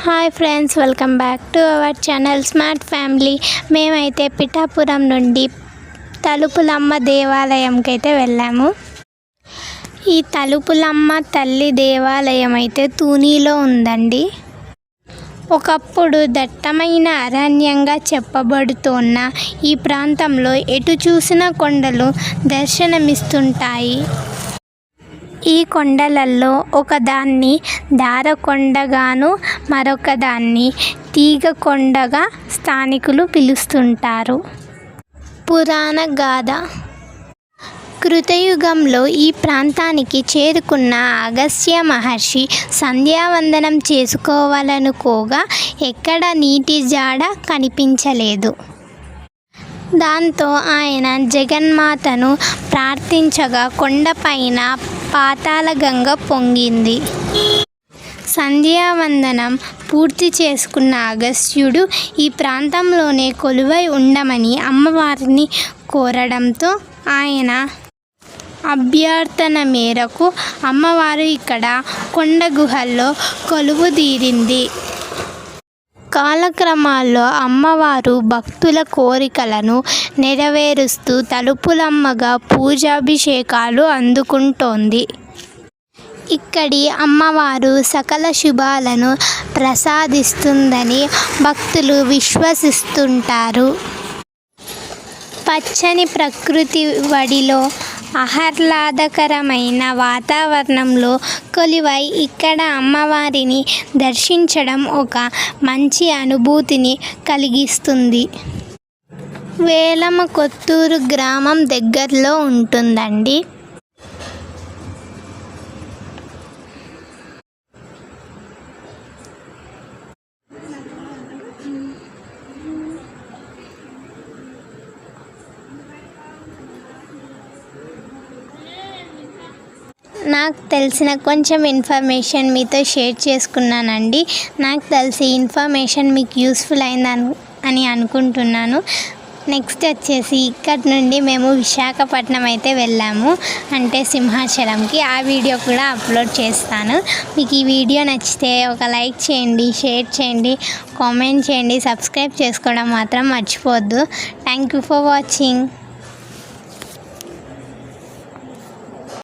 Hi friends, welcome back to our channel smart family. మేమైతే పిఠాపురం నుండి తలుపులమ్మ దేవాలయంకి అయితే వెళ్ళాము. ఈ తలుపులమ్మ తల్లి దేవాలయం అయితే తూనీలో ఉందండి. ఒకప్పుడు దట్టమైన అరణ్యంగా చెప్పబడుతున్న ఈ ప్రాంతంలో ఎటు చూసిన కొండలు దర్శనమిస్తుంటాయి. ఈ కొండలలో ఒకదాన్ని దారకొండగాను మరొకదాన్ని తీగకొండగా స్థానికులు పిలుస్తుంటారు. పురాణ గాథ. కృతయుగంలో ఈ ప్రాంతానికి చేరుకున్న అగస్త్య మహర్షి సంధ్యావందనం చేసుకోవాలనుకోగా ఎక్కడ నీటి జాడ కనిపించలేదు. దాంతో ఆయన జగన్మాతను ప్రార్థించగా కొండపైన పాతాళగంగ పొంగింది. సంధ్యావందనం పూర్తి చేసుకున్న అగస్త్యుడు ఈ ప్రాంతంలోనే కొలువై ఉండమని అమ్మవారిని కోరడంతో ఆయన అభ్యర్థన మేరకు అమ్మవారు ఇక్కడ కొండ గుహల్లో కొలువుదీరింది. కాలక్రమాల్లో అమ్మవారు భక్తుల కోరికలను నెరవేరుస్తూ తలుపులమ్మగా పూజాభిషేకాలు అందుకుంటోంది. ఇక్కడి అమ్మవారు సకల శుభాలను ప్రసాదిస్తుందని భక్తులు విశ్వసిస్తుంటారు. పచ్చని ప్రకృతి వడిలో ఆహ్లాదకరమైన వాతావరణంలో కొలువై ఇక్కడ అమ్మవారిని దర్శించడం ఒక మంచి అనుభూతిని కలిగిస్తుంది. వేలమకొత్తూరు గ్రామం దగ్గరలో ఉంటుందండి. నాకు తెలిసిన కొంచెం ఇన్ఫర్మేషన్ మీతో షేర్ చేసుకున్నానండి. నాకు తెలిసి ఇన్ఫర్మేషన్ మీకు యూస్ఫుల్ అయిందని అనుకుంటున్నాను. నెక్స్ట్ వచ్చేసి ఇక్కడి నుండి మేము విశాఖపట్నం అయితే వెళ్ళాము, అంటే సింహాచలంకి. ఆ వీడియో కూడా అప్లోడ్ చేస్తాను. మీకు ఈ వీడియో నచ్చితే ఒక లైక్ చేయండి, షేర్ చేయండి, కామెంట్ చేయండి, సబ్స్క్రైబ్ చేసుకోవడం మాత్రం మర్చిపోవద్దు. Thank you for watching.